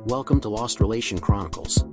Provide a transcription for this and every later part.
Welcome to Lost Relation Chronicles.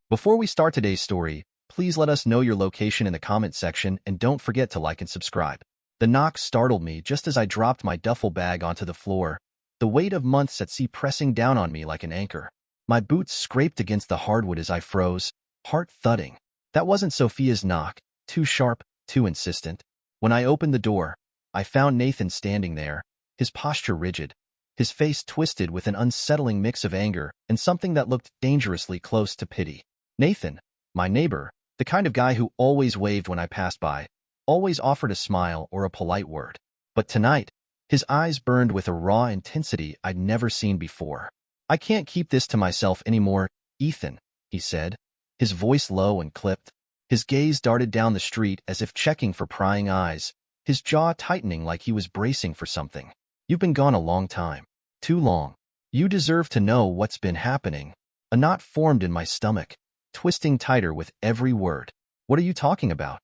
Before we start today's story, please let us know your location in the comment section and don't forget to like and subscribe. The knock startled me just as I dropped my duffel bag onto the floor, the weight of months at sea pressing down on me like an anchor. My boots scraped against the hardwood as I froze, heart thudding. That wasn't Sophia's knock, too sharp, too insistent. When I opened the door, I found Nathan standing there, his posture rigid, his face twisted with an unsettling mix of anger and something that looked dangerously close to pity. Nathan, my neighbor, the kind of guy who always waved when I passed by, always offered a smile or a polite word. But tonight, his eyes burned with a raw intensity I'd never seen before. "I can't keep this to myself anymore, Ethan," he said, his voice low and clipped. His gaze darted down the street as if checking for prying eyes, his jaw tightening like he was bracing for something. "You've been gone a long time. Too long. You deserve to know what's been happening." A knot formed in my stomach, twisting tighter with every word. "What are you talking about?"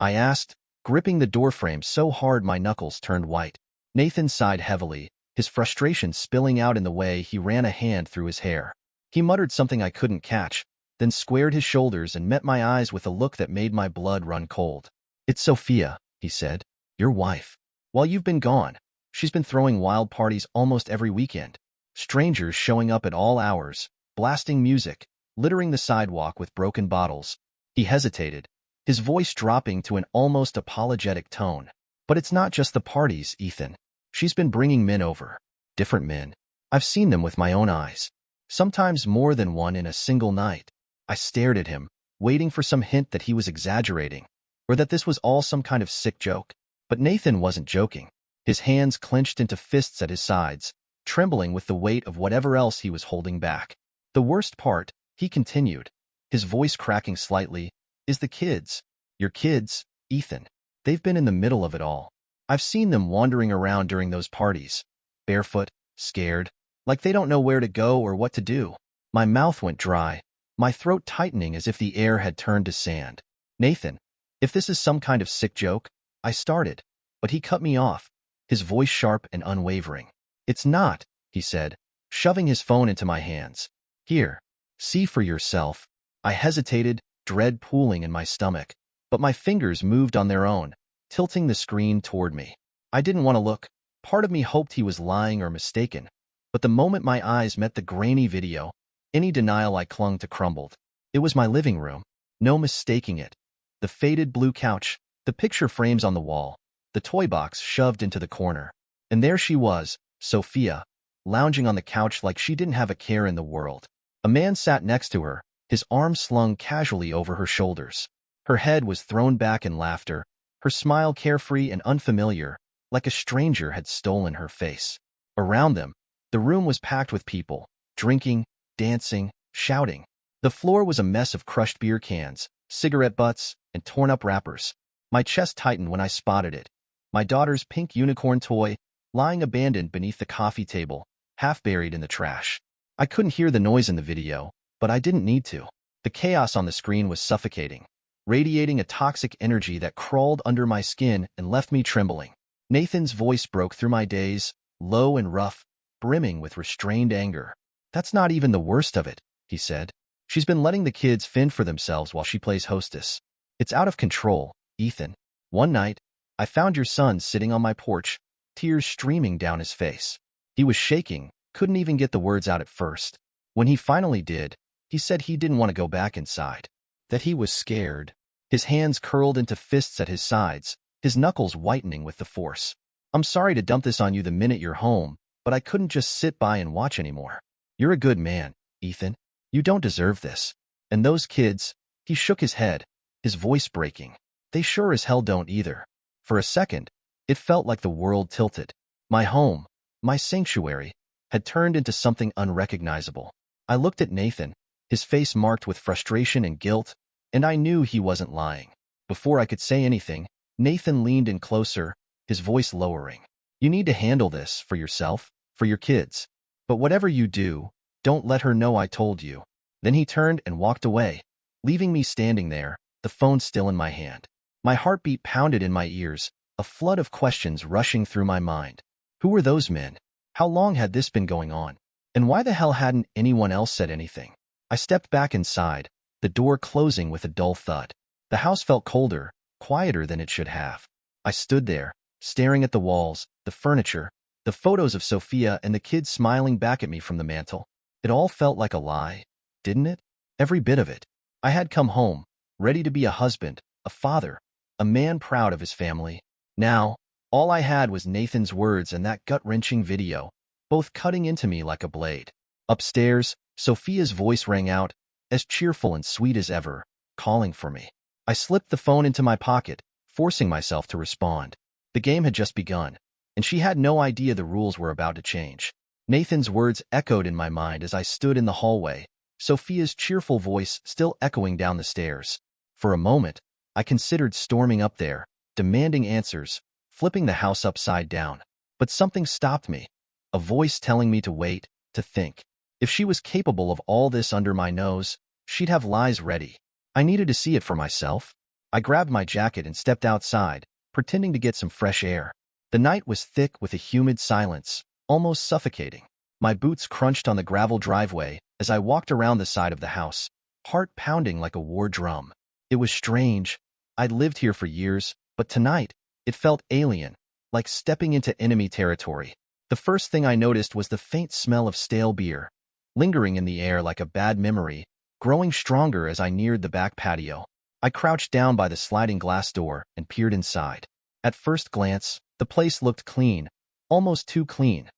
I asked, gripping the doorframe so hard my knuckles turned white. Nathan sighed heavily, his frustration spilling out in the way he ran a hand through his hair. He muttered something I couldn't catch, then squared his shoulders and met my eyes with a look that made my blood run cold. "It's Sophia," he said. "Your wife. While you've been gone, she's been throwing wild parties almost every weekend. Strangers showing up at all hours, blasting music, littering the sidewalk with broken bottles." He hesitated, his voice dropping to an almost apologetic tone. "But it's not just the parties, Ethan. She's been bringing men over. Different men. I've seen them with my own eyes. Sometimes more than one in a single night." I stared at him, waiting for some hint that he was exaggerating, or that this was all some kind of sick joke. But Nathan wasn't joking. His hands clenched into fists at his sides, trembling with the weight of whatever else he was holding back. "The worst part," he continued, his voice cracking slightly, "is the kids. Your kids, Ethan. They've been in the middle of it all. I've seen them wandering around during those parties, barefoot, scared, like they don't know where to go or what to do." My mouth went dry, my throat tightening as if the air had turned to sand. "Nathan, if this is some kind of sick joke," I started, but he cut me off, his voice sharp and unwavering. "It's not," he said, shoving his phone into my hands. "Here, see for yourself." I hesitated, dread pooling in my stomach, but my fingers moved on their own, tilting the screen toward me. I didn't want to look. Part of me hoped he was lying or mistaken, but the moment my eyes met the grainy video, any denial I clung to crumbled. It was my living room. No mistaking it. The faded blue couch, the picture frames on the wall, the toy box shoved into the corner. And there she was, Sophia, lounging on the couch like she didn't have a care in the world. A man sat next to her, his arms slung casually over her shoulders. Her head was thrown back in laughter, her smile carefree and unfamiliar, like a stranger had stolen her face. Around them, the room was packed with people, drinking, dancing, shouting. The floor was a mess of crushed beer cans, cigarette butts, and torn-up wrappers. My chest tightened when I spotted it. My daughter's pink unicorn toy, lying abandoned beneath the coffee table, half buried in the trash. I couldn't hear the noise in the video, but I didn't need to. The chaos on the screen was suffocating, radiating a toxic energy that crawled under my skin and left me trembling. Nathan's voice broke through my daze, low and rough, brimming with restrained anger. "That's not even the worst of it," he said. "She's been letting the kids fend for themselves while she plays hostess. It's out of control, Ethan. One night, I found your son sitting on my porch, tears streaming down his face. He was shaking, couldn't even get the words out at first. When he finally did, he said he didn't want to go back inside, that he was scared." His hands curled into fists at his sides, his knuckles whitening with the force. "I'm sorry to dump this on you the minute you're home, but I couldn't just sit by and watch anymore. You're a good man, Ethan. You don't deserve this. And those kids," he shook his head, his voice breaking, "they sure as hell don't either." For a second, it felt like the world tilted. My home, my sanctuary, had turned into something unrecognizable. I looked at Nathan, his face marked with frustration and guilt, and I knew he wasn't lying. Before I could say anything, Nathan leaned in closer, his voice lowering. "You need to handle this for yourself, for your kids. But whatever you do, don't let her know I told you." Then he turned and walked away, leaving me standing there, the phone still in my hand. My heartbeat pounded in my ears, a flood of questions rushing through my mind. Who were those men? How long had this been going on? And why the hell hadn't anyone else said anything? I stepped back inside, the door closing with a dull thud. The house felt colder, quieter than it should have. I stood there, staring at the walls, the furniture, the photos of Sophia and the kids smiling back at me from the mantel. It all felt like a lie, didn't it? Every bit of it. I had come home, ready to be a husband, a father, a man proud of his family. Now, all I had was Nathan's words and that gut-wrenching video, both cutting into me like a blade. Upstairs, Sophia's voice rang out, as cheerful and sweet as ever, calling for me. I slipped the phone into my pocket, forcing myself to respond. The game had just begun, and she had no idea the rules were about to change. Nathan's words echoed in my mind as I stood in the hallway, Sophia's cheerful voice still echoing down the stairs. For a moment, I considered storming up there, demanding answers, flipping the house upside down. But something stopped me, a voice telling me to wait, to think. If she was capable of all this under my nose, she'd have lies ready. I needed to see it for myself. I grabbed my jacket and stepped outside, pretending to get some fresh air. The night was thick with a humid silence, almost suffocating. My boots crunched on the gravel driveway as I walked around the side of the house, heart pounding like a war drum. It was strange. I'd lived here for years, but tonight, it felt alien, like stepping into enemy territory. The first thing I noticed was the faint smell of stale beer, lingering in the air like a bad memory, growing stronger as I neared the back patio. I crouched down by the sliding glass door and peered inside. At first glance, the place looked clean, almost too clean,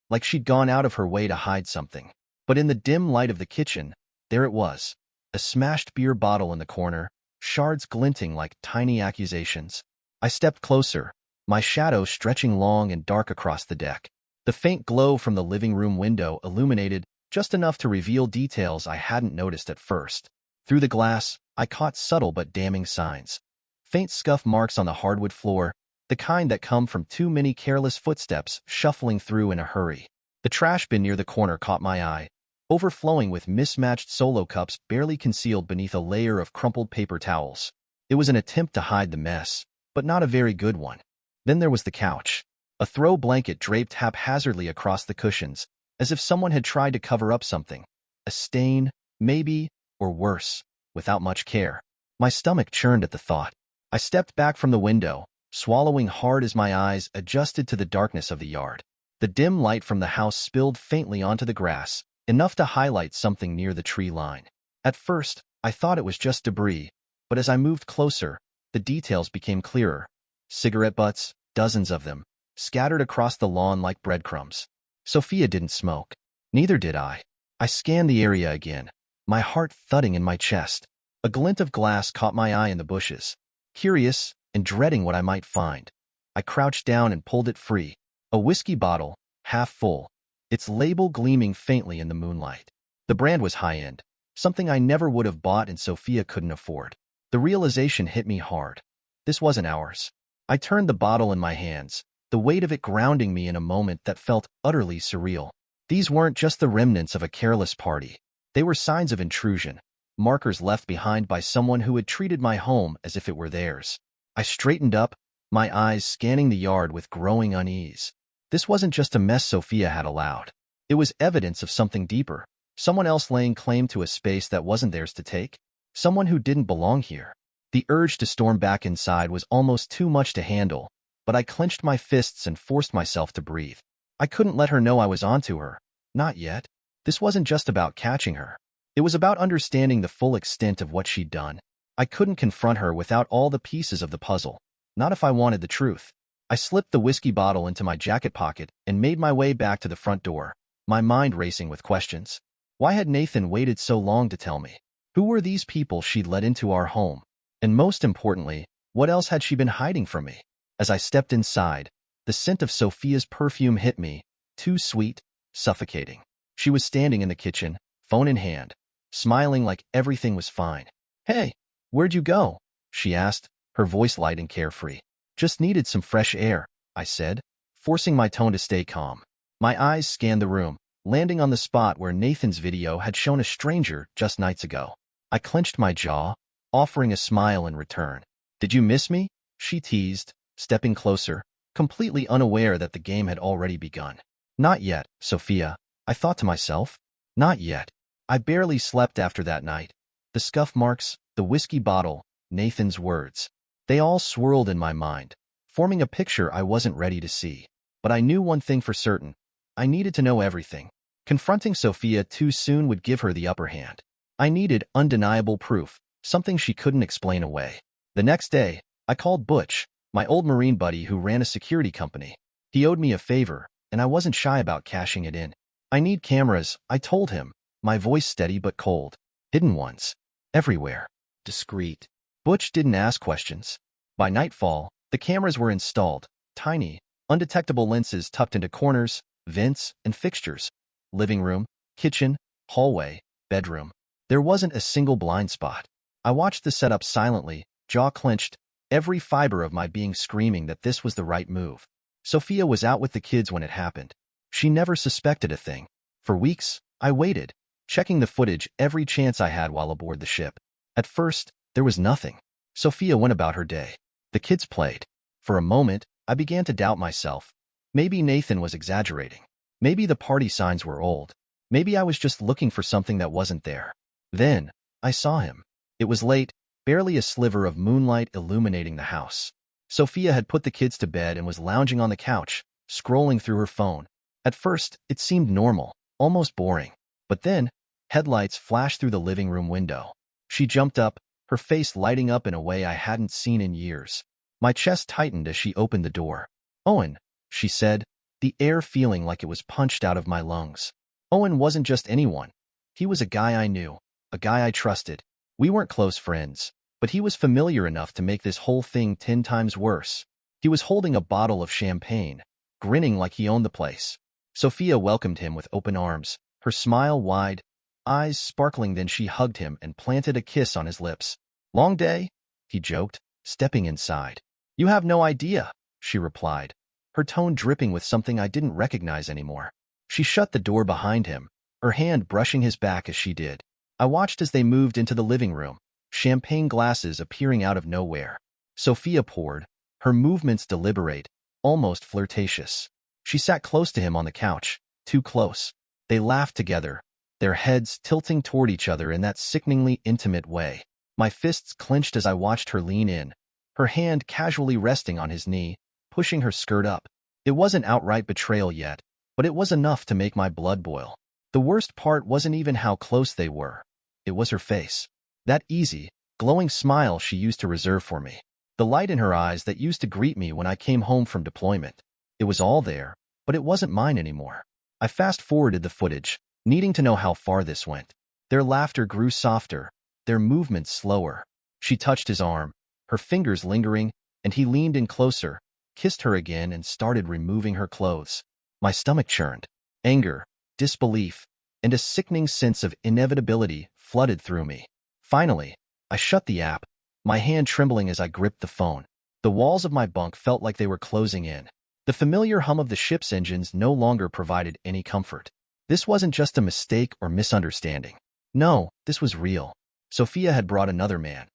like she'd gone out of her way to hide something. But in the dim light of the kitchen, there it was, a smashed beer bottle in the corner, shards glinting like tiny accusations. I stepped closer, my shadow stretching long and dark across the deck. The faint glow from the living room window illuminated just enough to reveal details I hadn't noticed at first. Through the glass, I caught subtle but damning signs. Faint scuff marks on the hardwood floor, the kind that come from too many careless footsteps shuffling through in a hurry. The trash bin near the corner caught my eye, overflowing with mismatched Solo cups barely concealed beneath a layer of crumpled paper towels. It was an attempt to hide the mess, but not a very good one. Then there was the couch. A throw blanket draped haphazardly across the cushions, as if someone had tried to cover up something. A stain, maybe, or worse, without much care. My stomach churned at the thought. I stepped back from the window, swallowing hard as my eyes adjusted to the darkness of the yard. The dim light from the house spilled faintly onto the grass, enough to highlight something near the tree line. At first, I thought it was just debris, but as I moved closer, the details became clearer. Cigarette butts, dozens of them, scattered across the lawn like breadcrumbs. Sophia didn't smoke. Neither did I. I scanned the area again, my heart thudding in my chest. A glint of glass caught my eye in the bushes. Curious and dreading what I might find, I crouched down and pulled it free. A whiskey bottle, half full, its label gleaming faintly in the moonlight. The brand was high-end, something I never would have bought and Sophia couldn't afford. The realization hit me hard. This wasn't ours. I turned the bottle in my hands, the weight of it grounding me in a moment that felt utterly surreal. These weren't just the remnants of a careless party. They were signs of intrusion, markers left behind by someone who had treated my home as if it were theirs. I straightened up, my eyes scanning the yard with growing unease. This wasn't just a mess Sophia had allowed. It was evidence of something deeper, someone else laying claim to a space that wasn't theirs to take, someone who didn't belong here. The urge to storm back inside was almost too much to handle, but I clenched my fists and forced myself to breathe. I couldn't let her know I was onto her. Not yet. This wasn't just about catching her. It was about understanding the full extent of what she'd done. I couldn't confront her without all the pieces of the puzzle. Not if I wanted the truth. I slipped the whiskey bottle into my jacket pocket and made my way back to the front door, my mind racing with questions. Why had Nathan waited so long to tell me? Who were these people she'd let into our home? And most importantly, what else had she been hiding from me? As I stepped inside, the scent of Sophia's perfume hit me, too sweet, suffocating. She was standing in the kitchen, phone in hand, smiling like everything was fine. "Hey, where'd you go?" she asked, her voice light and carefree. "Just needed some fresh air," I said, forcing my tone to stay calm. My eyes scanned the room, landing on the spot where Nathan's video had shown a stranger just nights ago. I clenched my jaw, offering a smile in return. "Did you miss me?" she teased, stepping closer, completely unaware that the game had already begun. "Not yet, Sophia," I thought to myself. Not yet. I barely slept after that night. The scuff marks, the whiskey bottle, Nathan's words. They all swirled in my mind, forming a picture I wasn't ready to see. But I knew one thing for certain. I needed to know everything. Confronting Sophia too soon would give her the upper hand. I needed undeniable proof, something she couldn't explain away. The next day, I called Butch, my old Marine buddy who ran a security company. He owed me a favor, and I wasn't shy about cashing it in. I need cameras, I told him, my voice steady but cold. Hidden ones. Everywhere. Discreet. Butch didn't ask questions. By nightfall, the cameras were installed, tiny, undetectable lenses tucked into corners, vents, and fixtures. Living room, kitchen, hallway, bedroom. There wasn't a single blind spot. I watched the setup silently, jaw clenched, every fiber of my being screaming that this was the right move. Sophia was out with the kids when it happened. She never suspected a thing. For weeks, I waited, checking the footage every chance I had while aboard the ship. At first, there was nothing. Sophia went about her day. The kids played. For a moment, I began to doubt myself. Maybe Nathan was exaggerating. Maybe the party signs were old. Maybe I was just looking for something that wasn't there. Then, I saw him. It was late, barely a sliver of moonlight illuminating the house. Sophia had put the kids to bed and was lounging on the couch, scrolling through her phone. At first, it seemed normal, almost boring. But then, headlights flashed through the living room window. She jumped up, her face lighting up in a way I hadn't seen in years. My chest tightened as she opened the door. "Owen," she said, the air feeling like it was punched out of my lungs. Owen wasn't just anyone. He was a guy I knew, a guy I trusted. We weren't close friends, but he was familiar enough to make this whole thing 10 times worse. He was holding a bottle of champagne, grinning like he owned the place. Sophia welcomed him with open arms, her smile wide, eyes sparkling. Then she hugged him and planted a kiss on his lips. "Long day?" he joked, stepping inside. "You have no idea," she replied, her tone dripping with something I didn't recognize anymore. She shut the door behind him, her hand brushing his back as she did. I watched as they moved into the living room, champagne glasses appearing out of nowhere. Sophia poured, her movements deliberate, almost flirtatious. She sat close to him on the couch, too close. They laughed together, their heads tilting toward each other in that sickeningly intimate way. My fists clenched as I watched her lean in, her hand casually resting on his knee, pushing her skirt up. It wasn't outright betrayal yet, but it was enough to make my blood boil. The worst part wasn't even how close they were. It was her face. That easy, glowing smile she used to reserve for me. The light in her eyes that used to greet me when I came home from deployment. It was all there, but it wasn't mine anymore. I fast-forwarded the footage, needing to know how far this went. Their laughter grew softer, their movements slower. She touched his arm, her fingers lingering, and he leaned in closer, kissed her again, and started removing her clothes. My stomach churned. Anger, disbelief, and a sickening sense of inevitability flooded through me. Finally, I shut the app, my hand trembling as I gripped the phone. The walls of my bunk felt like they were closing in. The familiar hum of the ship's engines no longer provided any comfort. This wasn't just a mistake or misunderstanding. No, this was real. Sophia had brought another man,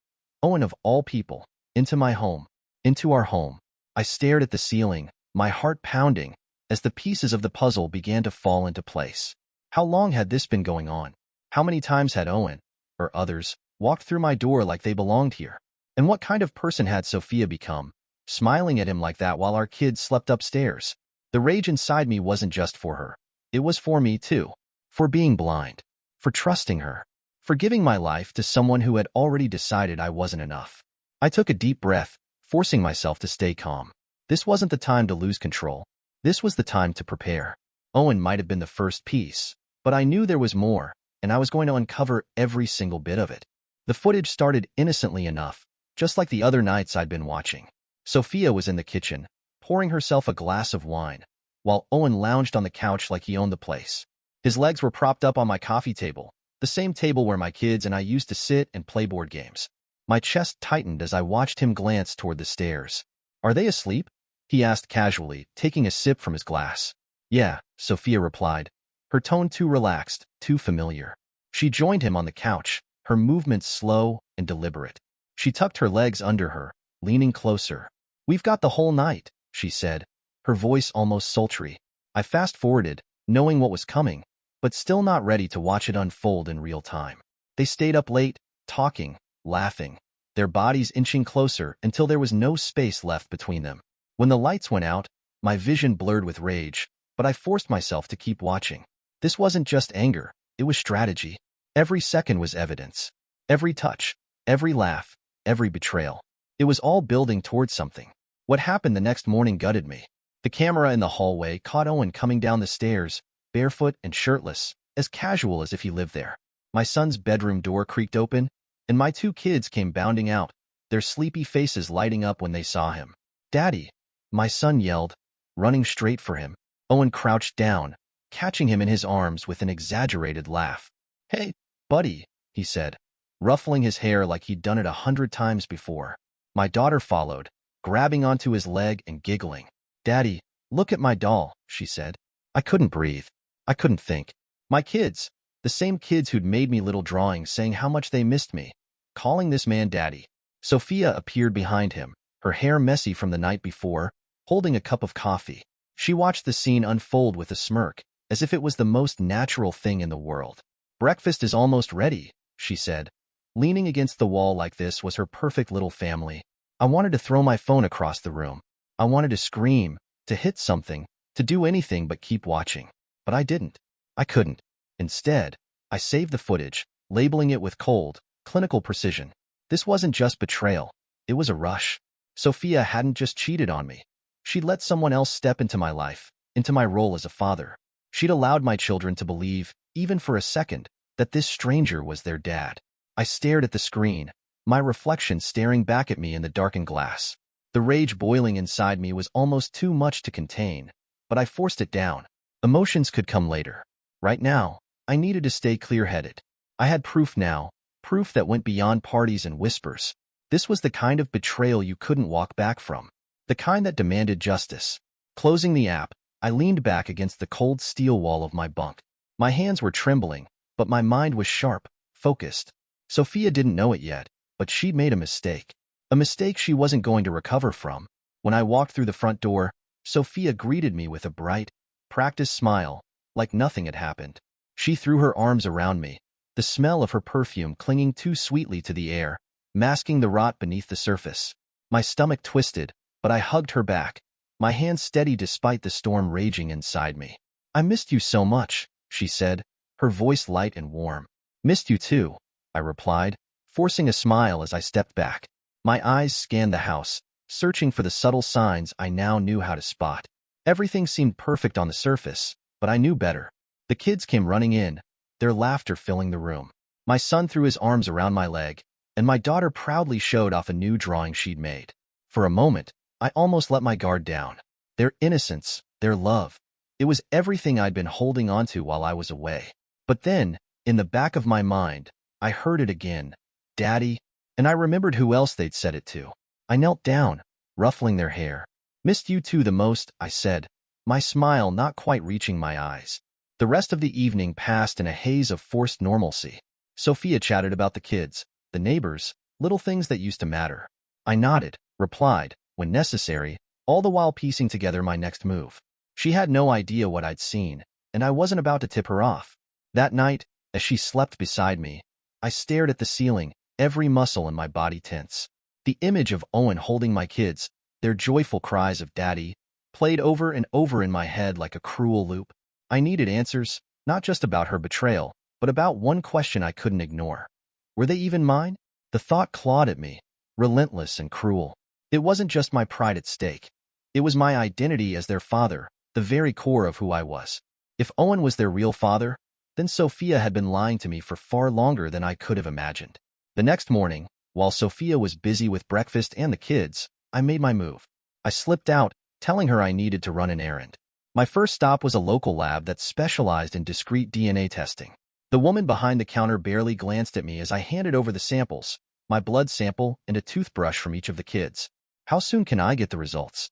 Owen of all people, into my home, into our home. I stared at the ceiling, my heart pounding, as the pieces of the puzzle began to fall into place. How long had this been going on? How many times had Owen, or others, walked through my door like they belonged here? And what kind of person had Sophia become, smiling at him like that while our kids slept upstairs? The rage inside me wasn't just for her. It was for me too. For being blind. For trusting her. For giving my life to someone who had already decided I wasn't enough. I took a deep breath, forcing myself to stay calm. This wasn't the time to lose control. This was the time to prepare. Owen might have been the first piece, but I knew there was more, and I was going to uncover every single bit of it. The footage started innocently enough, just like the other nights I'd been watching. Sophia was in the kitchen, pouring herself a glass of wine, while Owen lounged on the couch like he owned the place. His legs were propped up on my coffee table, the same table where my kids and I used to sit and play board games. My chest tightened as I watched him glance toward the stairs. "Are they asleep?" he asked casually, taking a sip from his glass. "Yeah," Sophia replied, her tone too relaxed, too familiar. She joined him on the couch, her movements slow and deliberate. She tucked her legs under her, leaning closer. "We've got the whole night," she said, her voice almost sultry. I fast-forwarded, knowing what was coming, but still not ready to watch it unfold in real time. They stayed up late, talking, laughing, their bodies inching closer until there was no space left between them. When the lights went out, my vision blurred with rage, but I forced myself to keep watching. This wasn't just anger, it was strategy. Every second was evidence. Every touch, every laugh, every betrayal. It was all building towards something. What happened the next morning gutted me. The camera in the hallway caught Owen coming down the stairs, barefoot and shirtless, as casual as if he lived there. My son's bedroom door creaked open, and my two kids came bounding out, their sleepy faces lighting up when they saw him. "Daddy!" my son yelled, running straight for him. Owen crouched down, catching him in his arms with an exaggerated laugh. "Hey, buddy," he said, ruffling his hair like he'd done it 100 times before. My daughter followed, grabbing onto his leg and giggling. "Daddy, look at my doll," she said. I couldn't breathe. I couldn't think. My kids, the same kids who'd made me little drawings saying how much they missed me, calling this man Daddy. Sophia appeared behind him, her hair messy from the night before, holding a cup of coffee. She watched the scene unfold with a smirk, as if it was the most natural thing in the world. "Breakfast is almost ready," she said. Leaning against the wall like this was her perfect little family. I wanted to throw my phone across the room. I wanted to scream, to hit something, to do anything but keep watching. But I didn't. I couldn't. Instead, I saved the footage, labeling it with cold, clinical precision. This wasn't just betrayal. It was a rush. Sophia hadn't just cheated on me. She'd let someone else step into my life, into my role as a father. She'd allowed my children to believe, even for a second, that this stranger was their dad. I stared at the screen, my reflection staring back at me in the darkened glass. The rage boiling inside me was almost too much to contain, but I forced it down. Emotions could come later. Right now, I needed to stay clear-headed. I had proof now, proof that went beyond parties and whispers. This was the kind of betrayal you couldn't walk back from, the kind that demanded justice. Closing the app, I leaned back against the cold steel wall of my bunk. My hands were trembling, but my mind was sharp, focused. Sophia didn't know it yet, but she'd made a mistake. A mistake she wasn't going to recover from. When I walked through the front door, Sophia greeted me with a bright, practiced smile, like nothing had happened. She threw her arms around me, the smell of her perfume clinging too sweetly to the air, masking the rot beneath the surface. My stomach twisted, but I hugged her back, my hands steady despite the storm raging inside me. "I missed you so much," she said, her voice light and warm. "Missed you too," I replied, forcing a smile as I stepped back. My eyes scanned the house, searching for the subtle signs I now knew how to spot. Everything seemed perfect on the surface, but I knew better. The kids came running in, their laughter filling the room. My son threw his arms around my leg, and my daughter proudly showed off a new drawing she'd made. For a moment, I almost let my guard down. Their innocence, their love. It was everything I'd been holding onto while I was away. But then, in the back of my mind, I heard it again. "Daddy," and I remembered who else they'd said it to. I knelt down, ruffling their hair. "Missed you two the most," I said, my smile not quite reaching my eyes. The rest of the evening passed in a haze of forced normalcy. Sophia chatted about the kids, the neighbors, little things that used to matter. I nodded, replied, when necessary, all the while piecing together my next move. She had no idea what I'd seen, and I wasn't about to tip her off. That night, as she slept beside me, I stared at the ceiling, every muscle in my body tense. The image of Owen holding my kids, their joyful cries of "Daddy," played over and over in my head like a cruel loop. I needed answers, not just about her betrayal, but about one question I couldn't ignore. Were they even mine? The thought clawed at me, relentless and cruel. It wasn't just my pride at stake. It was my identity as their father, the very core of who I was. If Owen was their real father, then Sophia had been lying to me for far longer than I could have imagined. The next morning, while Sophia was busy with breakfast and the kids, I made my move. I slipped out, telling her I needed to run an errand. My first stop was a local lab that specialized in discrete DNA testing. The woman behind the counter barely glanced at me as I handed over the samples, my blood sample and a toothbrush from each of the kids. "How soon can I get the results?"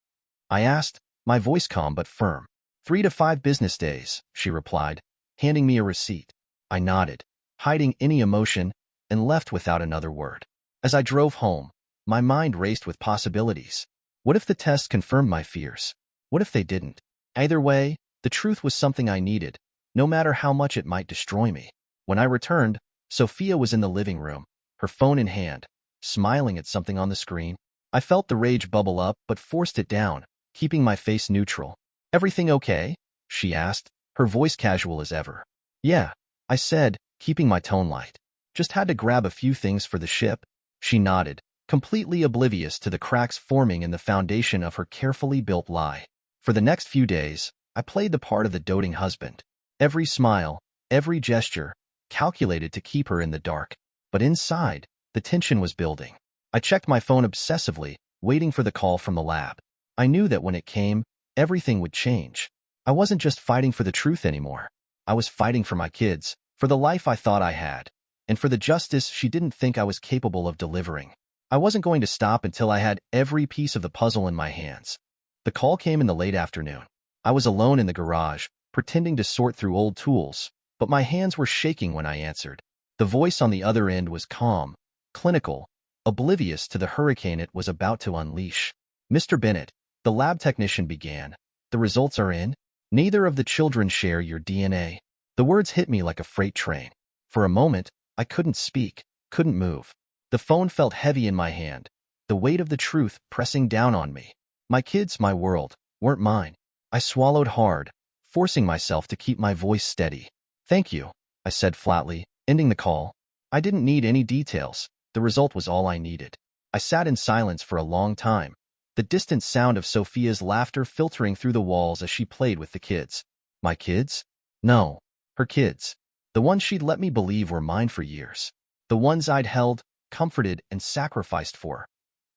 I asked, my voice calm but firm. 3 to 5 business days, she replied, handing me a receipt. I nodded, hiding any emotion, and left without another word. As I drove home, my mind raced with possibilities. What if the test confirmed my fears? What if they didn't? Either way, the truth was something I needed, no matter how much it might destroy me. When I returned, Sophia was in the living room, her phone in hand, smiling at something on the screen. I felt the rage bubble up but forced it down, keeping my face neutral. "Everything okay?" she asked, her voice casual as ever. "Yeah," I said, keeping my tone light. "Just had to grab a few things for the ship." She nodded, completely oblivious to the cracks forming in the foundation of her carefully built lie. For the next few days, I played the part of the doting husband. Every smile, every gesture, calculated to keep her in the dark. But inside, the tension was building. I checked my phone obsessively, waiting for the call from the lab. I knew that when it came, everything would change. I wasn't just fighting for the truth anymore. I was fighting for my kids, for the life I thought I had, and for the justice she didn't think I was capable of delivering. I wasn't going to stop until I had every piece of the puzzle in my hands. The call came in the late afternoon. I was alone in the garage, pretending to sort through old tools, but my hands were shaking when I answered. The voice on the other end was calm, clinical, oblivious to the hurricane it was about to unleash. "Mr. Bennett," the lab technician began, "the results are in. Neither of the children share your DNA." The words hit me like a freight train. For a moment, I couldn't speak, couldn't move. The phone felt heavy in my hand, the weight of the truth pressing down on me. My kids, my world, weren't mine. I swallowed hard, forcing myself to keep my voice steady. "Thank you," I said flatly, ending the call. I didn't need any details. The result was all I needed. I sat in silence for a long time, the distant sound of Sophia's laughter filtering through the walls as she played with the kids. My kids? No, her kids. The ones she'd let me believe were mine for years. The ones I'd held, comforted, and sacrificed for.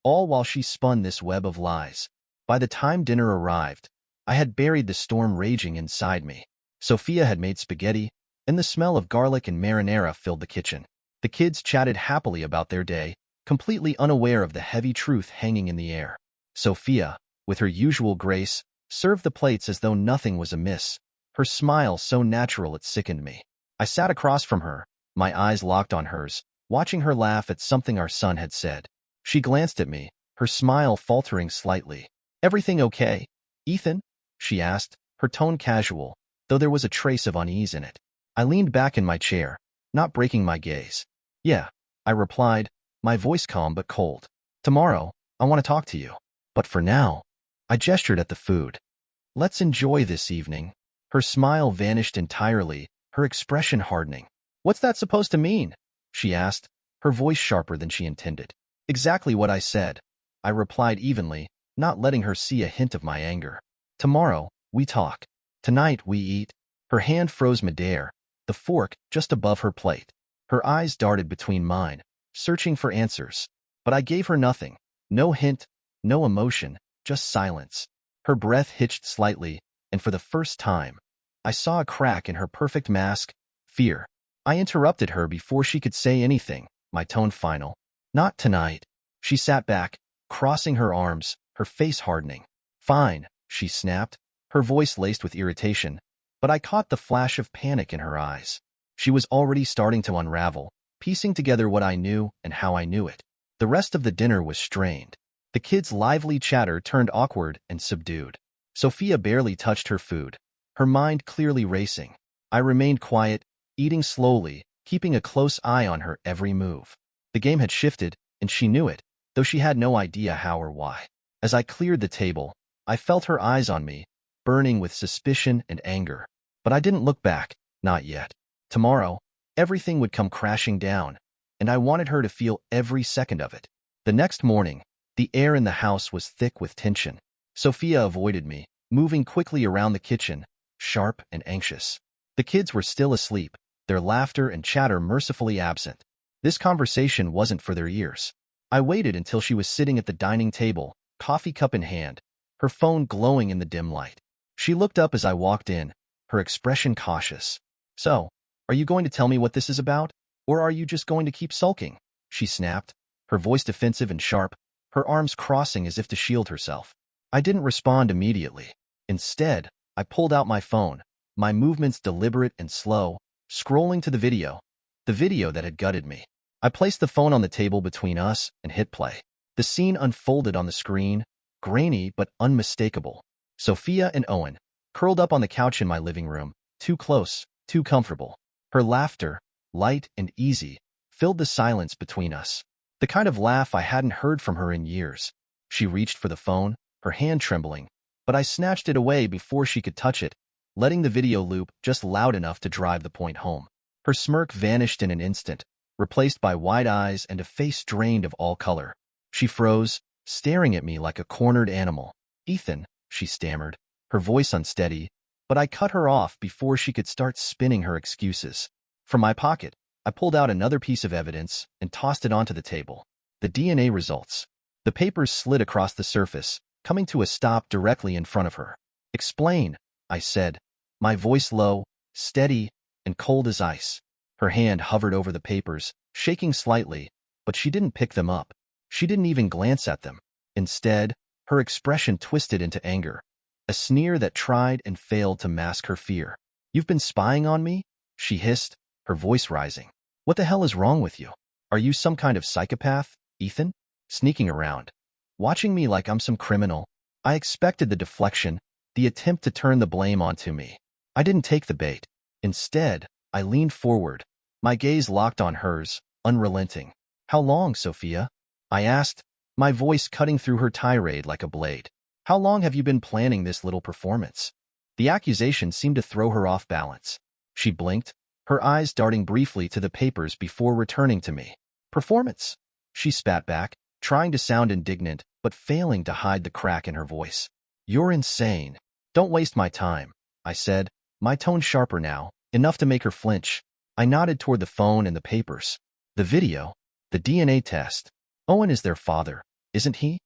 All while she spun this web of lies. By the time dinner arrived, I had buried the storm raging inside me. Sophia had made spaghetti, and the smell of garlic and marinara filled the kitchen. The kids chatted happily about their day, completely unaware of the heavy truth hanging in the air. Sophia, with her usual grace, served the plates as though nothing was amiss, her smile so natural it sickened me. I sat across from her, my eyes locked on hers, watching her laugh at something our son had said. She glanced at me, her smile faltering slightly. "Everything okay, Ethan?" she asked, her tone casual, though there was a trace of unease in it. I leaned back in my chair, not breaking my gaze. "Yeah," I replied, my voice calm but cold. "Tomorrow, I want to talk to you. But for now," I gestured at the food. "Let's enjoy this evening." Her smile vanished entirely, her expression hardening. "What's that supposed to mean?" she asked, her voice sharper than she intended. "Exactly what I said," I replied evenly, not letting her see a hint of my anger. "Tomorrow, we talk. Tonight, we eat." Her hand froze midair, the fork just above her plate. Her eyes darted between mine, searching for answers. But I gave her nothing. No hint, no emotion, just silence. Her breath hitched slightly, and for the first time, I saw a crack in her perfect mask, fear. I interrupted her before she could say anything, my tone final. "Not tonight." She sat back, crossing her arms, her face hardening. "Fine," she snapped, her voice laced with irritation, but I caught the flash of panic in her eyes. She was already starting to unravel, piecing together what I knew and how I knew it. The rest of the dinner was strained. The kids' lively chatter turned awkward and subdued. Sophia barely touched her food, her mind clearly racing. I remained quiet, eating slowly, keeping a close eye on her every move. The game had shifted, and she knew it, though she had no idea how or why. As I cleared the table, I felt her eyes on me, burning with suspicion and anger. But I didn't look back, not yet. Tomorrow, everything would come crashing down, and I wanted her to feel every second of it. The next morning, the air in the house was thick with tension. Sophia avoided me, moving quickly around the kitchen, sharp and anxious. The kids were still asleep, their laughter and chatter mercifully absent. This conversation wasn't for their ears. I waited until she was sitting at the dining table, coffee cup in hand, her phone glowing in the dim light. She looked up as I walked in, her expression cautious. "So, are you going to tell me what this is about, or are you just going to keep sulking?" she snapped, her voice defensive and sharp, her arms crossing as if to shield herself. I didn't respond immediately. Instead, I pulled out my phone, my movements deliberate and slow, scrolling to the video that had gutted me. I placed the phone on the table between us and hit play. The scene unfolded on the screen, grainy but unmistakable. Sophia and Owen, curled up on the couch in my living room, Too close, too comfortable. Her laughter, light and easy, filled the silence between us. The kind of laugh I hadn't heard from her in years. She reached for the phone, her hand trembling, but I snatched it away before she could touch it, letting the video loop just loud enough to drive the point home. Her smirk vanished in an instant, replaced by wide eyes and a face drained of all color. She froze, staring at me like a cornered animal. "Ethan," she stammered, her voice unsteady, but I cut her off before she could start spinning her excuses. From my pocket, I pulled out another piece of evidence and tossed it onto the table. The DNA results. The papers slid across the surface, coming to a stop directly in front of her. "Explain," I said, my voice low, steady, and cold as ice. Her hand hovered over the papers, shaking slightly, but she didn't pick them up. She didn't even glance at them. Instead, her expression twisted into anger, a sneer that tried and failed to mask her fear. "You've been spying on me?" she hissed, her voice rising. "What the hell is wrong with you? Are you some kind of psychopath, Ethan? Sneaking around, watching me like I'm some criminal?" I expected the deflection, the attempt to turn the blame onto me. I didn't take the bait. Instead, I leaned forward, my gaze locked on hers, unrelenting. "How long, Sophia?" I asked, my voice cutting through her tirade like a blade. "How long have you been planning this little performance?" The accusation seemed to throw her off balance. She blinked, her eyes darting briefly to the papers before returning to me. "Performance?" she spat back, trying to sound indignant, but failing to hide the crack in her voice. "You're insane. Don't waste my time," I said, my tone sharper now, enough to make her flinch. I nodded toward the phone and the papers. "The video, the DNA test. Owen is their father, isn't he?"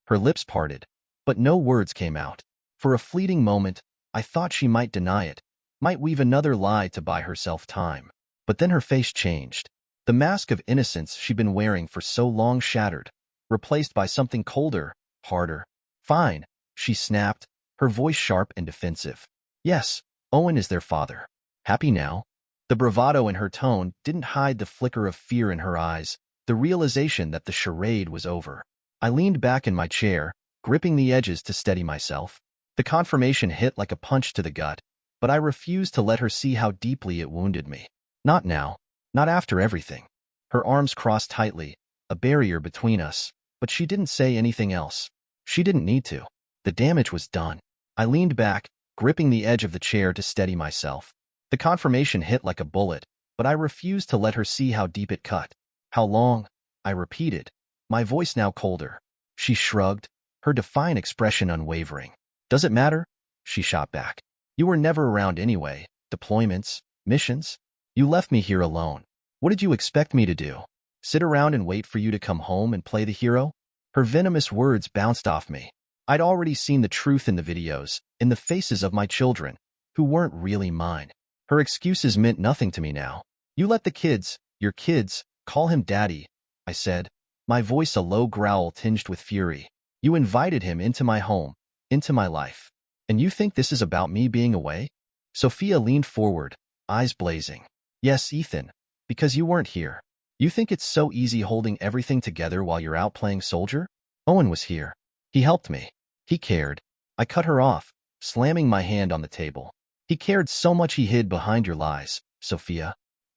Her lips parted, but no words came out. For a fleeting moment, I thought she might deny it, might weave another lie to buy herself time. But then her face changed. The mask of innocence she'd been wearing for so long shattered, replaced by something colder, harder. "Fine," she snapped, her voice sharp and defensive. "Yes, Owen is their father. Happy now?" The bravado in her tone didn't hide the flicker of fear in her eyes, the realization that the charade was over. I leaned back in my chair, gripping the edges to steady myself. The confirmation hit like a punch to the gut, but I refused to let her see how deeply it wounded me. Not now. Not after everything. Her arms crossed tightly, a barrier between us, but she didn't say anything else. She didn't need to. The damage was done. I leaned back, gripping the edge of the chair to steady myself. The confirmation hit like a bullet, but I refused to let her see how deep it cut. "How long?" I repeated, my voice now colder. She shrugged, her defiant expression unwavering. "Does it matter?" she shot back. "You were never around anyway. Deployments, missions. You left me here alone. What did you expect me to do? Sit around and wait for you to come home and play the hero?" Her venomous words bounced off me. I'd already seen the truth in the videos, in the faces of my children, who weren't really mine. Her excuses meant nothing to me now. "You let the kids, your kids, call him daddy," I said, my voice a low growl tinged with fury. "You invited him into my home, into my life. And you think this is about me being away?" Sophia leaned forward, eyes blazing. "Yes, Ethan, because you weren't here. You think it's so easy holding everything together while you're out playing soldier? Owen was here. He helped me. He cared." I cut her off, slamming my hand on the table. "He cared so much he hid behind your lies, Sophia.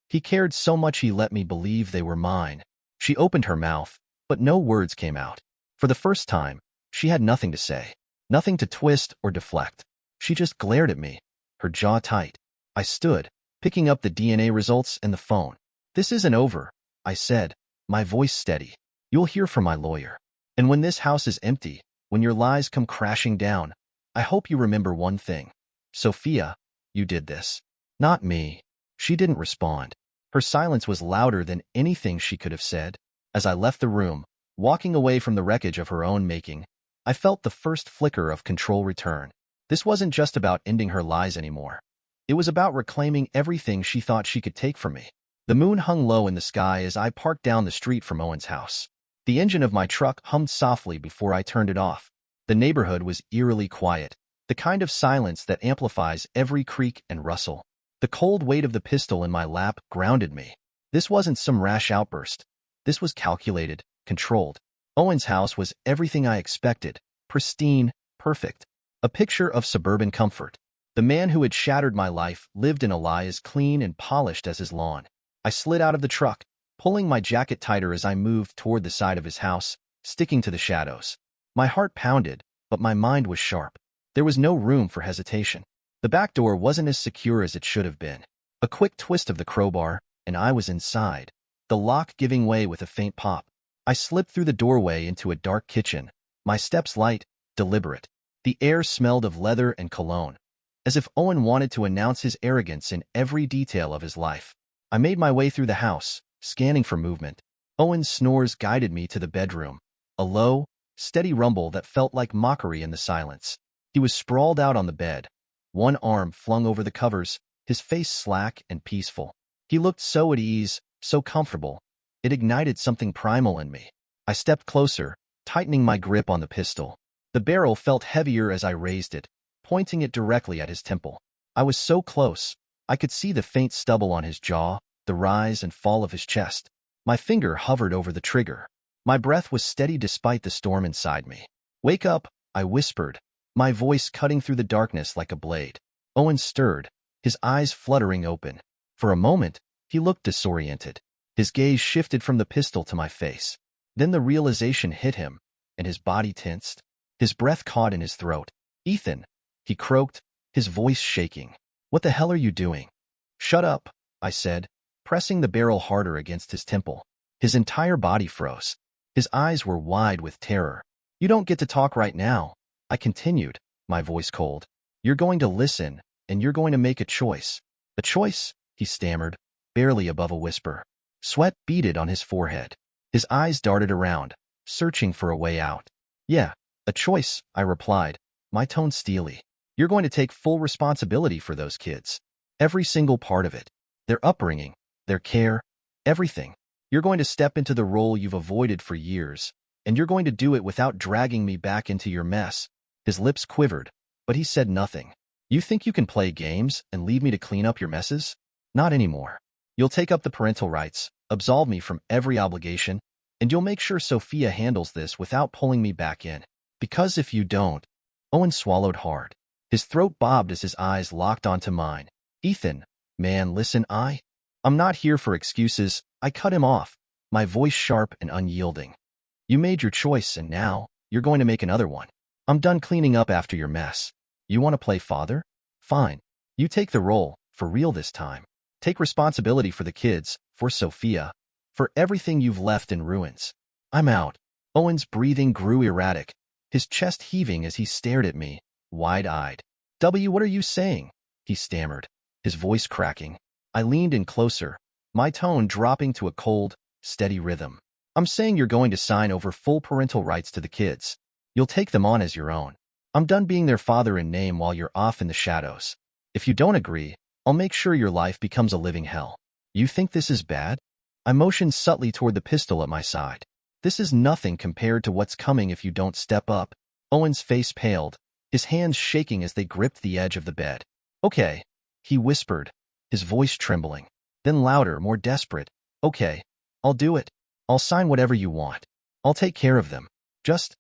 He cared so much he let me believe they were mine." She opened her mouth, but no words came out. For the first time, she had nothing to say, nothing to twist or deflect. She just glared at me, her jaw tight. I stood, picking up the DNA results and the phone. "This isn't over," I said, my voice steady. "You'll hear from my lawyer. And when this house is empty, when your lies come crashing down, I hope you remember one thing. Sophia, you did this. Not me." She didn't respond. Her silence was louder than anything she could have said. As I left the room, walking away from the wreckage of her own making, I felt the first flicker of control return. This wasn't just about ending her lies anymore. It was about reclaiming everything she thought she could take from me. The moon hung low in the sky as I parked down the street from Owen's house. The engine of my truck hummed softly before I turned it off. The neighborhood was eerily quiet, the kind of silence that amplifies every creak and rustle. The cold weight of the pistol in my lap grounded me. This wasn't some rash outburst. This was calculated, controlled. Owen's house was everything I expected, pristine, perfect. A picture of suburban comfort. The man who had shattered my life lived in a lie as clean and polished as his lawn. I slid out of the truck, pulling my jacket tighter as I moved toward the side of his house, sticking to the shadows. My heart pounded, but my mind was sharp. There was no room for hesitation. The back door wasn't as secure as it should have been. A quick twist of the crowbar, and I was inside, the lock giving way with a faint pop. I slipped through the doorway into a dark kitchen, my steps light, deliberate. The air smelled of leather and cologne, as if Owen wanted to announce his arrogance in every detail of his life. I made my way through the house, scanning for movement. Owen's snores guided me to the bedroom, a low, steady rumble that felt like mockery in the silence. He was sprawled out on the bed, one arm flung over the covers, his face slack and peaceful. He looked so at ease, so comfortable. It ignited something primal in me. I stepped closer, tightening my grip on the pistol. The barrel felt heavier as I raised it, pointing it directly at his temple. I was so close, I could see the faint stubble on his jaw, the rise and fall of his chest. My finger hovered over the trigger. My breath was steady despite the storm inside me. "Wake up," I whispered, my voice cutting through the darkness like a blade. Owen stirred, his eyes fluttering open. For a moment, he looked disoriented. His gaze shifted from the pistol to my face. Then the realization hit him, and his body tensed. His breath caught in his throat. "Ethan," he croaked, his voice shaking. "What the hell are you doing?" "Shut up," I said, pressing the barrel harder against his temple. His entire body froze. His eyes were wide with terror. "You don't get to talk right now," I continued, my voice cold. "You're going to listen, and you're going to make a choice." "A choice?" he stammered, barely above a whisper. Sweat beaded on his forehead. His eyes darted around, searching for a way out. "Yeah, a choice," I replied, my tone steely. "You're going to take full responsibility for those kids. Every single part of it. Their upbringing, their care, everything. You're going to step into the role you've avoided for years, and you're going to do it without dragging me back into your mess." His lips quivered, but he said nothing. "You think you can play games and leave me to clean up your messes? Not anymore. You'll take up the parental rights, absolve me from every obligation, and you'll make sure Sophia handles this without pulling me back in. Because if you don't..." Owen swallowed hard. His throat bobbed as his eyes locked onto mine. "Ethan, man, listen, I'm not here for excuses," I cut him off, my voice sharp and unyielding. "You made your choice, and now you're going to make another one. I'm done cleaning up after your mess. You want to play father? Fine. You take the role, for real this time. Take responsibility for the kids, for Sophia, for everything you've left in ruins. I'm out." Owen's breathing grew erratic, his chest heaving as he stared at me, wide-eyed. What are you saying?" he stammered, his voice cracking. I leaned in closer, my tone dropping to a cold, steady rhythm. "I'm saying you're going to sign over full parental rights to the kids. You'll take them on as your own. I'm done being their father in name while you're off in the shadows. If you don't agree, I'll make sure your life becomes a living hell. You think this is bad?" I motioned subtly toward the pistol at my side. "This is nothing compared to what's coming if you don't step up." Owen's face paled, his hands shaking as they gripped the edge of the bed. "Okay," he whispered, his voice trembling. Then louder, more desperate. "Okay, I'll do it. I'll sign whatever you want. I'll take care of them. Just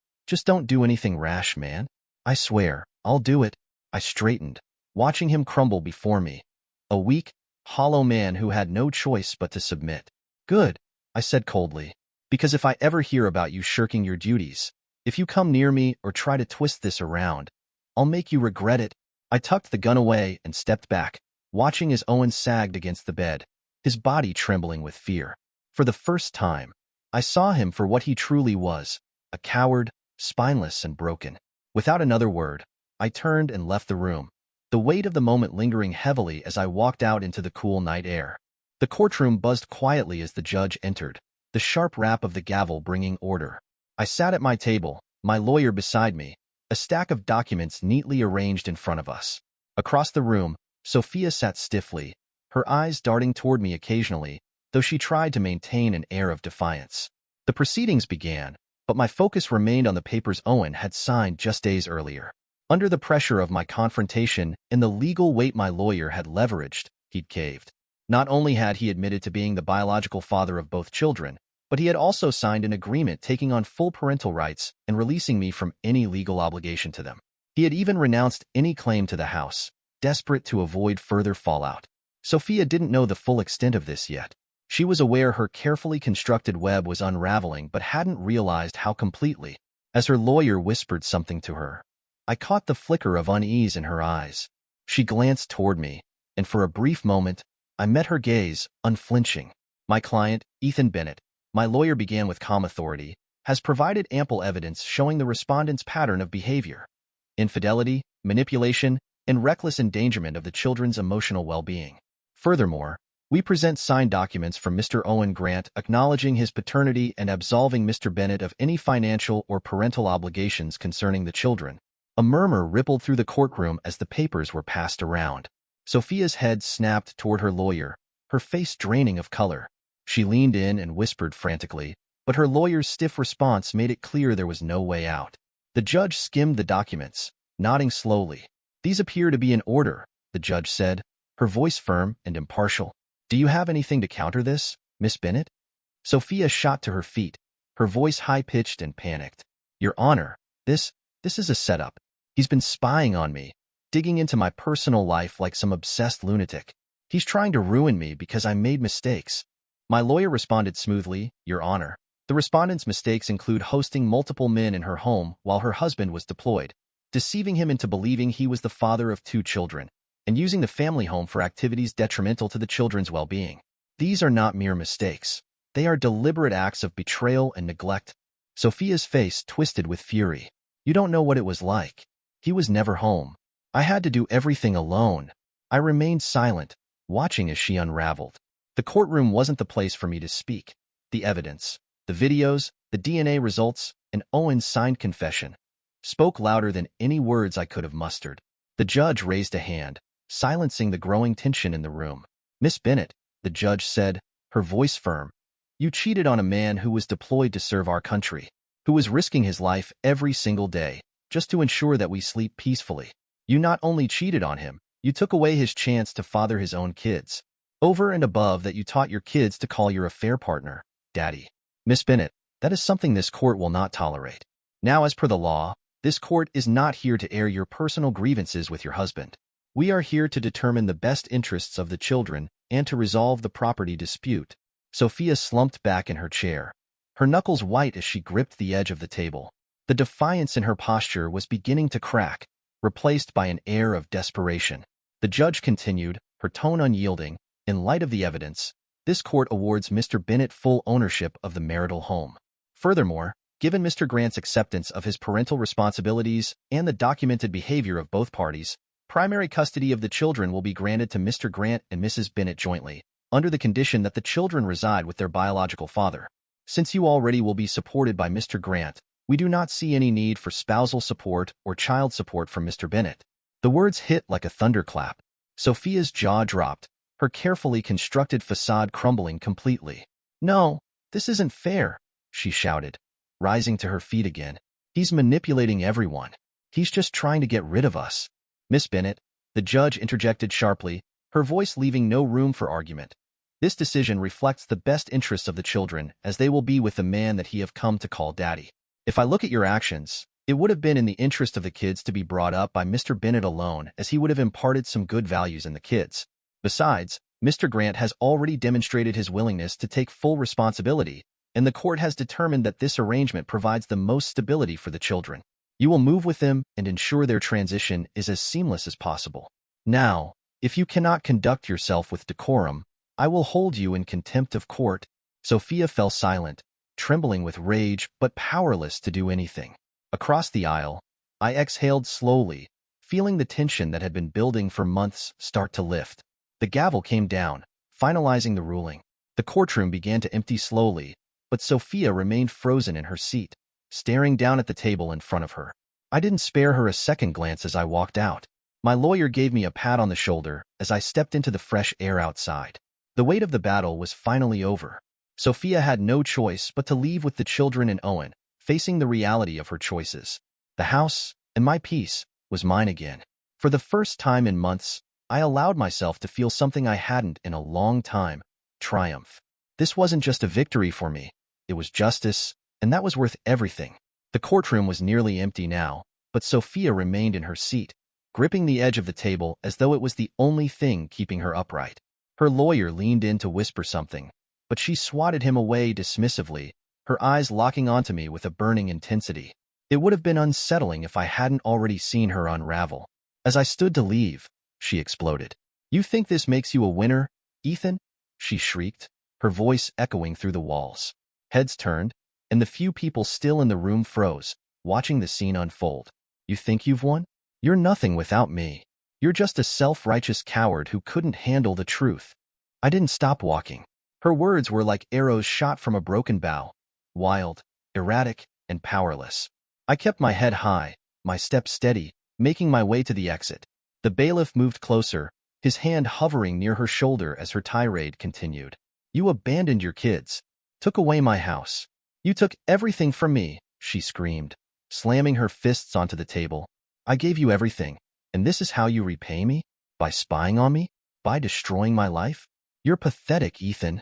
don't do anything rash, man. I swear, I'll do it." I straightened, watching him crumble before me. A weak, hollow man who had no choice but to submit. "Good," I said coldly, "because if I ever hear about you shirking your duties, if you come near me or try to twist this around, I'll make you regret it." I tucked the gun away and stepped back, watching as Owen sagged against the bed, his body trembling with fear. For the first time, I saw him for what he truly was, a coward, spineless and broken. Without another word, I turned and left the room, the weight of the moment lingering heavily as I walked out into the cool night air. The courtroom buzzed quietly as the judge entered, the sharp rap of the gavel bringing order. I sat at my table, my lawyer beside me, a stack of documents neatly arranged in front of us. Across the room, Sophia sat stiffly, her eyes darting toward me occasionally, though she tried to maintain an air of defiance. The proceedings began, but my focus remained on the papers Owen had signed just days earlier. Under the pressure of my confrontation and the legal weight my lawyer had leveraged, he'd caved. Not only had he admitted to being the biological father of both children, but he had also signed an agreement taking on full parental rights and releasing me from any legal obligation to them. He had even renounced any claim to the house, desperate to avoid further fallout. Sophia didn't know the full extent of this yet. She was aware her carefully constructed web was unraveling but hadn't realized how completely. As her lawyer whispered something to her, I caught the flicker of unease in her eyes. She glanced toward me, and for a brief moment, I met her gaze, unflinching. My client, Ethan Bennett, my lawyer began with calm authority, has provided ample evidence showing the respondent's pattern of behavior: infidelity, manipulation, and reckless endangerment of the children's emotional well-being. Furthermore, we present signed documents from Mr. Owen Grant acknowledging his paternity and absolving Mr. Bennett of any financial or parental obligations concerning the children. A murmur rippled through the courtroom as the papers were passed around. Sophia's head snapped toward her lawyer, her face draining of color. She leaned in and whispered frantically, but her lawyer's stiff response made it clear there was no way out. The judge skimmed the documents, nodding slowly. These appear to be in order, the judge said, her voice firm and impartial. Do you have anything to counter this, Miss Bennett? Sophia shot to her feet, her voice high-pitched and panicked. Your Honor, this is a setup. He's been spying on me, digging into my personal life like some obsessed lunatic. He's trying to ruin me because I made mistakes. My lawyer responded smoothly, Your Honor. The respondent's mistakes include hosting multiple men in her home while her husband was deployed, deceiving him into believing he was the father of 2 children, and using the family home for activities detrimental to the children's well-being. These are not mere mistakes. They are deliberate acts of betrayal and neglect. Sophia's face twisted with fury. You don't know what it was like. He was never home. I had to do everything alone. I remained silent, watching as she unraveled. The courtroom wasn't the place for me to speak. The evidence, the videos, the DNA results, and Owen's signed confession spoke louder than any words I could have mustered. The judge raised a hand, silencing the growing tension in the room. Miss Bennett, the judge said, her voice firm, you cheated on a man who was deployed to serve our country, who was risking his life every single day, just to ensure that we sleep peacefully. You not only cheated on him, you took away his chance to father his own kids. Over and above that, you taught your kids to call your affair partner Daddy. Miss Bennett, that is something this court will not tolerate. Now, as per the law, this court is not here to air your personal grievances with your husband. We are here to determine the best interests of the children and to resolve the property dispute. Sophia slumped back in her chair, her knuckles white as she gripped the edge of the table. The defiance in her posture was beginning to crack, replaced by an air of desperation. The judge continued, her tone unyielding. In light of the evidence, this court awards Mr. Bennett full ownership of the marital home. Furthermore, given Mr. Grant's acceptance of his parental responsibilities and the documented behavior of both parties, primary custody of the children will be granted to Mr. Grant and Mrs. Bennett jointly, under the condition that the children reside with their biological father. Since you already will be supported by Mr. Grant, we do not see any need for spousal support or child support from Mr. Bennett. The words hit like a thunderclap. Sophia's jaw dropped, her carefully constructed facade crumbling completely. No, this isn't fair, she shouted, rising to her feet again. He's manipulating everyone. He's just trying to get rid of us. Miss Bennett, the judge interjected sharply, her voice leaving no room for argument. This decision reflects the best interests of the children, as they will be with the man that he have come to call Daddy. If I look at your actions, it would have been in the interest of the kids to be brought up by Mr. Bennett alone, as he would have imparted some good values in the kids. Besides, Mr. Grant has already demonstrated his willingness to take full responsibility, and the court has determined that this arrangement provides the most stability for the children. You will move with them and ensure their transition is as seamless as possible. Now, if you cannot conduct yourself with decorum, I will hold you in contempt of court. Sophia fell silent, trembling with rage but powerless to do anything. Across the aisle, I exhaled slowly, feeling the tension that had been building for months start to lift. The gavel came down, finalizing the ruling. The courtroom began to empty slowly, but Sophia remained frozen in her seat, staring down at the table in front of her. I didn't spare her a second glance as I walked out. My lawyer gave me a pat on the shoulder as I stepped into the fresh air outside. The weight of the battle was finally over. Sophia had no choice but to leave with the children and Owen, facing the reality of her choices. The house, and my peace, was mine again. For the first time in months, I allowed myself to feel something I hadn't in a long time: triumph. This wasn't just a victory for me, it was justice, and that was worth everything. The courtroom was nearly empty now, but Sophia remained in her seat, gripping the edge of the table as though it was the only thing keeping her upright. Her lawyer leaned in to whisper something, but she swatted him away dismissively, her eyes locking onto me with a burning intensity. It would have been unsettling if I hadn't already seen her unravel. As I stood to leave, she exploded. "You think this makes you a winner, Ethan?" she shrieked, her voice echoing through the walls. Heads turned, and the few people still in the room froze, watching the scene unfold. "You think you've won? You're nothing without me. You're just a self-righteous coward who couldn't handle the truth." I didn't stop walking. Her words were like arrows shot from a broken bow, wild, erratic, and powerless. I kept my head high, my steps steady, making my way to the exit. The bailiff moved closer, his hand hovering near her shoulder as her tirade continued. "You abandoned your kids, took away my house. You took everything from me," she screamed, slamming her fists onto the table. "I gave you everything, and this is how you repay me? By spying on me? By destroying my life? You're pathetic, Ethan."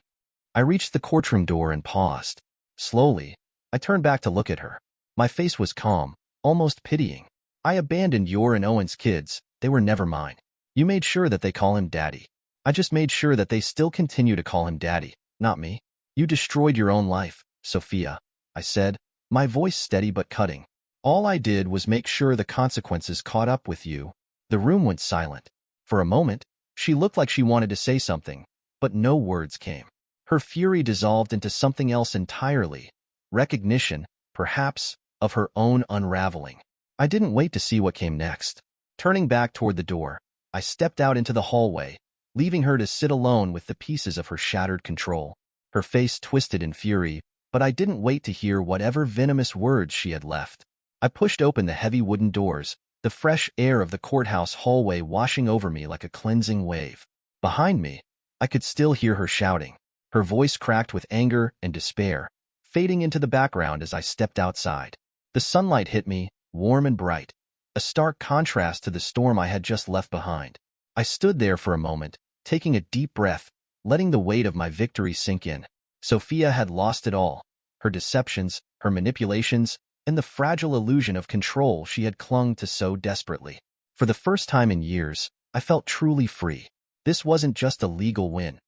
I reached the courtroom door and paused. Slowly, I turned back to look at her. My face was calm, almost pitying. "I abandoned your and Owen's kids. They were never mine. You made sure that they call him Daddy. I just made sure that they still continue to call him Daddy, not me. You destroyed your own life, Sophia," I said, my voice steady but cutting. "All I did was make sure the consequences caught up with you." The room went silent. For a moment, she looked like she wanted to say something, but no words came. Her fury dissolved into something else entirely, recognition, perhaps, of her own unraveling. I didn't wait to see what came next. Turning back toward the door, I stepped out into the hallway, leaving her to sit alone with the pieces of her shattered control. Her face twisted in fury, but I didn't wait to hear whatever venomous words she had left. I pushed open the heavy wooden doors, the fresh air of the courthouse hallway washing over me like a cleansing wave. Behind me, I could still hear her shouting, her voice cracked with anger and despair, fading into the background as I stepped outside. The sunlight hit me, warm and bright, a stark contrast to the storm I had just left behind. I stood there for a moment, taking a deep breath, letting the weight of my victory sink in. Sophia had lost it all, her deceptions, her manipulations, and the fragile illusion of control she had clung to so desperately. For the first time in years, I felt truly free. This wasn't just a legal win.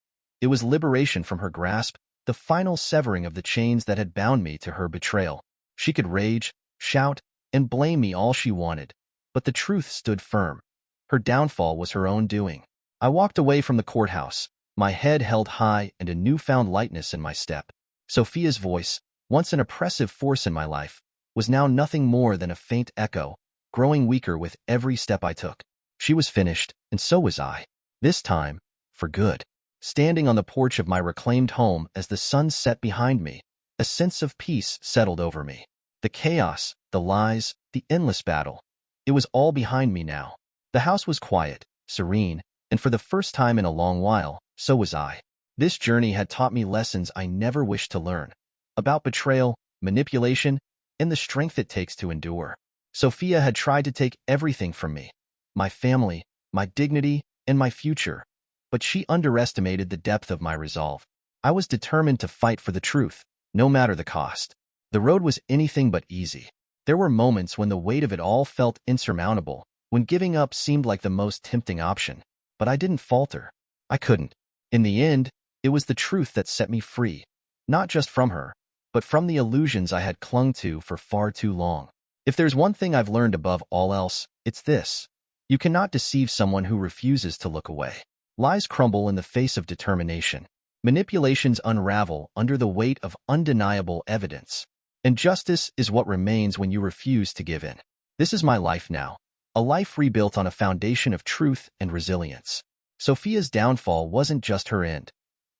It was liberation from her grasp, the final severing of the chains that had bound me to her betrayal. She could rage, shout, and blame me all she wanted, but the truth stood firm. Her downfall was her own doing. I walked away from the courthouse, my head held high and a newfound lightness in my step. Sophia's voice, once an oppressive force in my life, was now nothing more than a faint echo, growing weaker with every step I took. She was finished, and so was I. This time, for good. Standing on the porch of my reclaimed home as the sun set behind me, a sense of peace settled over me. The chaos, the lies, the endless battle. It was all behind me now. The house was quiet, serene, and for the first time in a long while, so was I. This journey had taught me lessons I never wished to learn. About betrayal, manipulation, and the strength it takes to endure. Sophia had tried to take everything from me. My family, my dignity, and my future. But she underestimated the depth of my resolve. I was determined to fight for the truth, no matter the cost. The road was anything but easy. There were moments when the weight of it all felt insurmountable, when giving up seemed like the most tempting option. But I didn't falter. I couldn't. In the end, it was the truth that set me free, not just from her, but from the illusions I had clung to for far too long. If there's one thing I've learned above all else, it's this. You cannot deceive someone who refuses to look away. Lies crumble in the face of determination. Manipulations unravel under the weight of undeniable evidence. And justice is what remains when you refuse to give in. This is my life now, a life rebuilt on a foundation of truth and resilience. Sophia's downfall wasn't just her end.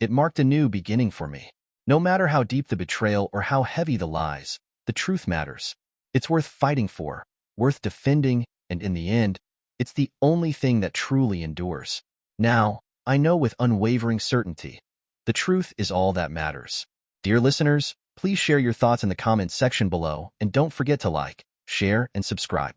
It marked a new beginning for me. No matter how deep the betrayal or how heavy the lies, the truth matters. It's worth fighting for, worth defending, and in the end, it's the only thing that truly endures. Now, I know with unwavering certainty, the truth is all that matters. Dear listeners, please share your thoughts in the comments section below and don't forget to like, share, and subscribe.